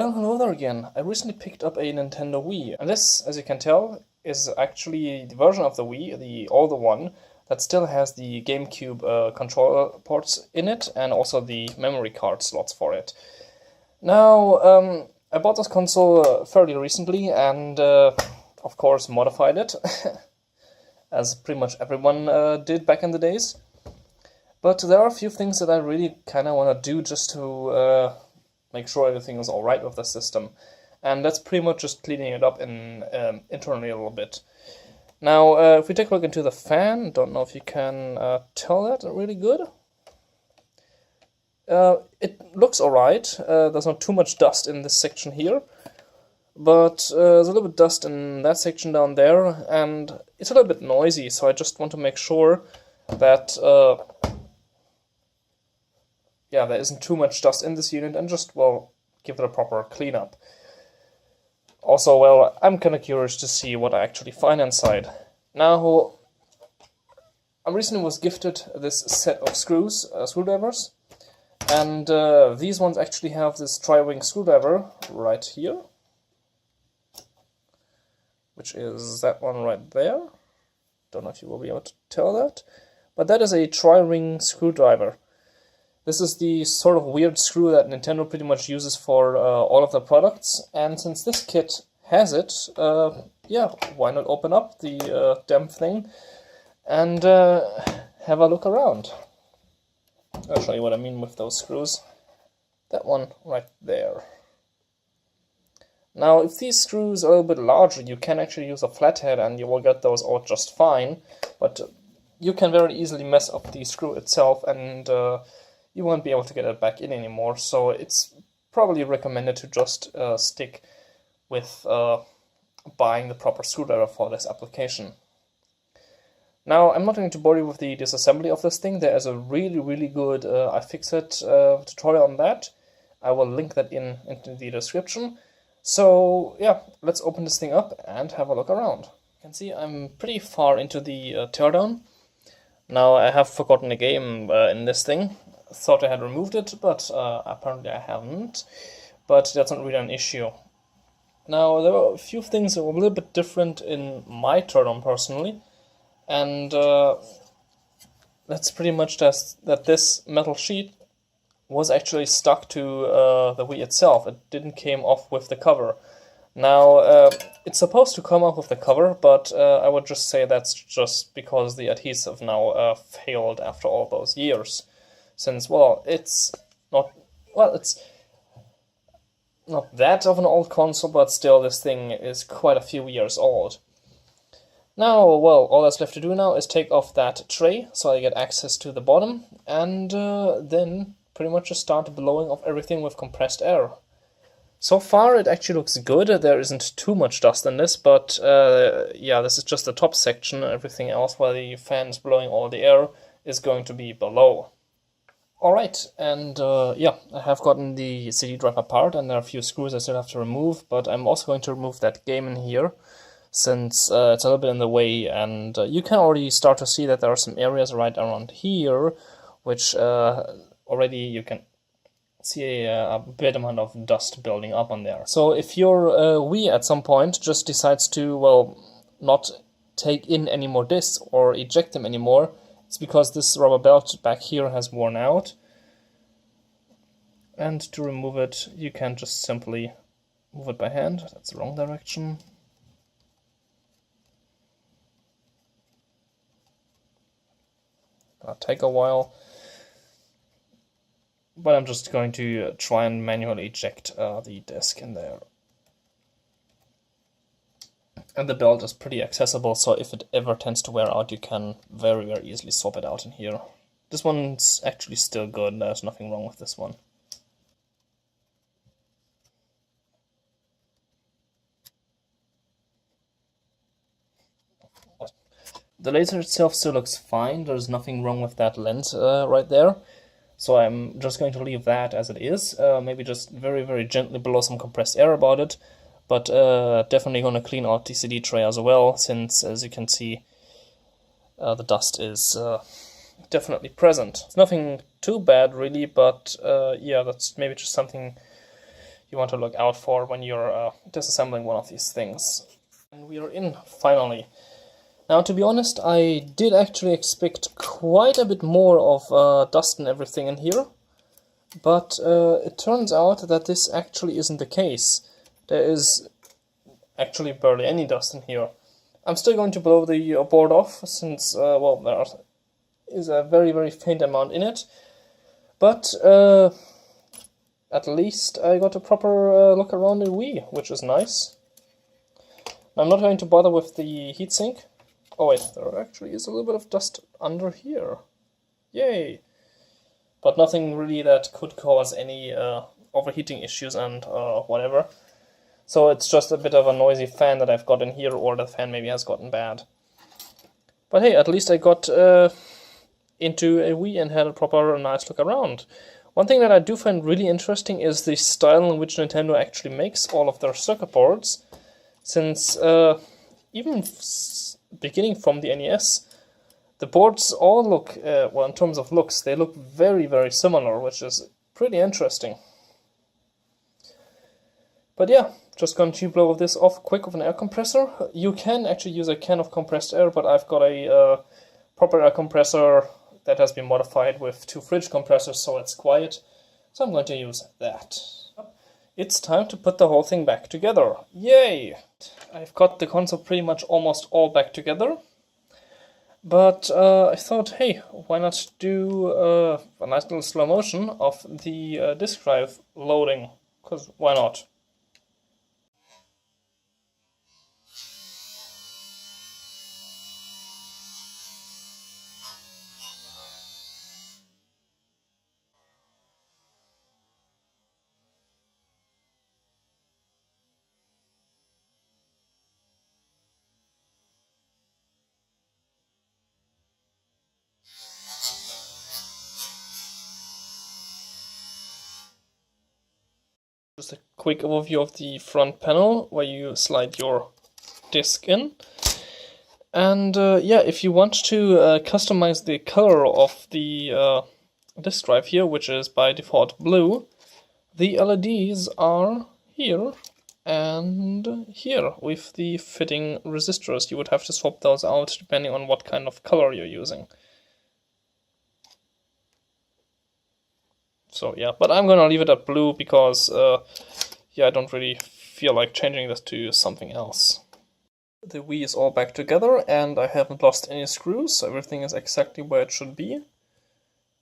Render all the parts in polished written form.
Well, hello there again. I recently picked up a Nintendo Wii, and this, as you can tell, is actually the version of the Wii, the older one, that still has the Gamecube controller ports in it, and also the memory card slots for it. Now, I bought this console fairly recently, and of course modified it, as pretty much everyone did back in the days. But there are a few things that I really kind of want to do just to make sure everything is alright with the system. And that's pretty much just cleaning it up internally a little bit. Now, if we take a look into the fan, don't know if you can tell that really good. It looks alright. There's not too much dust in this section here. But there's a little bit of dust in that section down there, and it's a little bit noisy, so I just want to make sure that yeah, there isn't too much dust in this unit, and just, well, give it a proper cleanup. Also, well, I'm kind of curious to see what I actually find inside. Now, I recently was gifted this set of screwdrivers, and these ones actually have this tri-wing screwdriver right here, which is that one right there. Don't know if you will be able to tell that, but that is a tri-ring screwdriver. This is the sort of weird screw that Nintendo pretty much uses for all of their products, and since this kit has it, yeah, why not open up the damn thing and have a look around. I'll show you what I mean with those screws. That one right there. Now, if these screws are a little bit larger, you can actually use a flathead and you will get those out just fine, but you can very easily mess up the screw itself, and you won't be able to get it back in anymore, so it's probably recommended to just stick with buying the proper screwdriver for this application. Now, I'm not going to bore you with the disassembly of this thing. There is a really good ifixit tutorial on that. I will link that into the description. So yeah, let's open this thing up and have a look around. You can see I'm pretty far into the teardown. Now, I have forgotten a game in this thing. Thought I had removed it, but apparently I haven't. But that's not really an issue. Now, there were a few things that were a little bit different in my teardown personally, and that's pretty much just that this metal sheet was actually stuck to the Wii itself. It didn't came off with the cover. Now, it's supposed to come off with the cover, but I would just say that's just because the adhesive now failed after all those years. Since, well, it's not that of an old console, but still this thing is quite a few years old. Now, well, all that's left to do now is take off that tray, so I get access to the bottom, and then pretty much just start blowing off everything with compressed air. So far it actually looks good. There isn't too much dust in this, but yeah, this is just the top section. Everything else, while the fan is blowing all the air, is going to be below. Alright, and yeah, I have gotten the CD drive apart, and there are a few screws I still have to remove, but I'm also going to remove that game in here, since it's a little bit in the way, and you can already start to see that there are some areas right around here, which already you can see a bit amount of dust building up on there. So if your Wii at some point just decides to, well, not take in any more discs or eject them anymore, it's because this rubber belt back here has worn out. And to remove it, you can just simply move it by hand. That's the wrong direction. That'll take a while. But I'm just going to try and manually eject the disc in there. And the belt is pretty accessible, so if it ever tends to wear out, you can very easily swap it out in here. This one's actually still good, there's nothing wrong with this one. The laser itself still looks fine, there's nothing wrong with that lens right there. So I'm just going to leave that as it is, maybe just very gently blow some compressed air about it. But definitely going to clean out the CD tray as well, since, as you can see, the dust is definitely present. It's nothing too bad, really, but yeah, that's maybe just something you want to look out for when you're disassembling one of these things. And we are in, finally. Now, to be honest, I did actually expect quite a bit more of dust and everything in here, but it turns out that this actually isn't the case. There is actually barely any dust in here. I'm still going to blow the board off, since, well, there is a very, very faint amount in it, but at least I got a proper look around the Wii, which is nice. I'm not going to bother with the heatsink. Oh wait, there actually is a little bit of dust under here. Yay! But nothing really that could cause any overheating issues and whatever. So it's just a bit of a noisy fan that I've got in here, or the fan maybe has gotten bad. But hey, at least I got into a Wii and had a proper nice look around. One thing that I do find really interesting is the style in which Nintendo actually makes all of their circuit boards. Since even beginning from the NES, the boards all look, well, in terms of looks, they look very, very similar, which is pretty interesting. But yeah, just going to blow this off quick with an air compressor. You can actually use a can of compressed air, but I've got a proper air compressor that has been modified with 2 fridge compressors, so it's quiet. So I'm going to use that. It's time to put the whole thing back together. Yay! I've got the console pretty much almost all back together. But I thought, hey, why not do a nice little slow motion of the disk drive loading? Because why not? Just a quick overview of the front panel where you slide your disc in. And yeah, if you want to customize the color of the disk drive here, which is by default blue, the LEDs are here and here with the fitting resistors. You would have to swap those out depending on what kind of color you're using. So yeah, but I'm gonna leave it at blue because yeah, I don't really feel like changing this to something else. The Wii is all back together and I haven't lost any screws, so everything is exactly where it should be.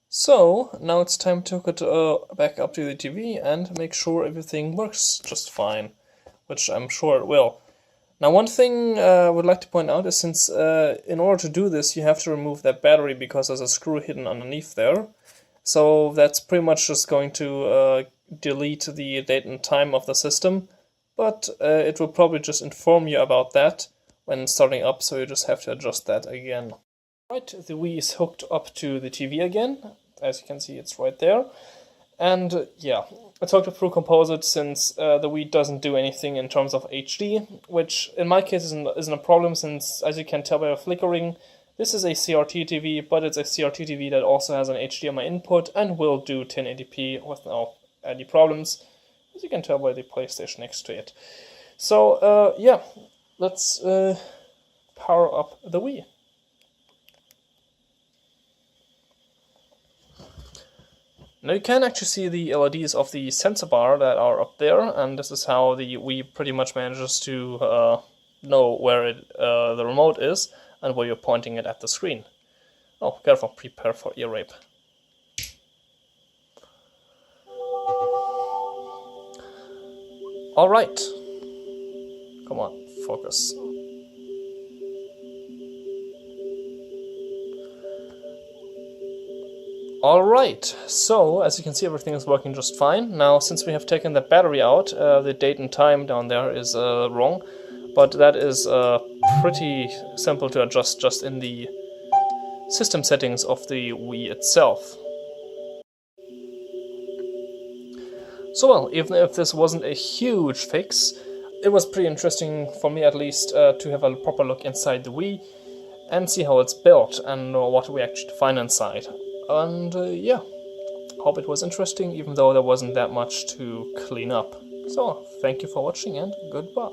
So now it's time to hook it back up to the TV and make sure everything works just fine, which I'm sure it will. Now one thing I would like to point out is, since in order to do this you have to remove that battery because there's a screw hidden underneath there. So that's pretty much just going to delete the date and time of the system, but it will probably just inform you about that when starting up, so you just have to adjust that again. Right, the Wii is hooked up to the TV again. As you can see, it's right there. And yeah, it's hooked up through Composite, since the Wii doesn't do anything in terms of HD, which in my case isn't a problem, since as you can tell by the flickering, this is a CRT TV, but it's a CRT TV that also has an HDMI input and will do 1080p without any problems, as you can tell by the PlayStation next to it. So yeah, let's power up the Wii. Now you can actually see the LEDs of the sensor bar that are up there, and this is how the Wii pretty much manages to know where the remote is and where you're pointing it at the screen. Oh, careful, prepare for ear rape. Alright. Come on, focus. Alright, so as you can see, everything is working just fine. Now, since we have taken the battery out, the date and time down there is wrong, but that is pretty simple to adjust just in the system settings of the Wii itself. So well, even if this wasn't a huge fix, it was pretty interesting for me at least to have a proper look inside the Wii and see how it's built and what we actually find inside. And yeah, hope it was interesting, even though there wasn't that much to clean up. So, thank you for watching and goodbye.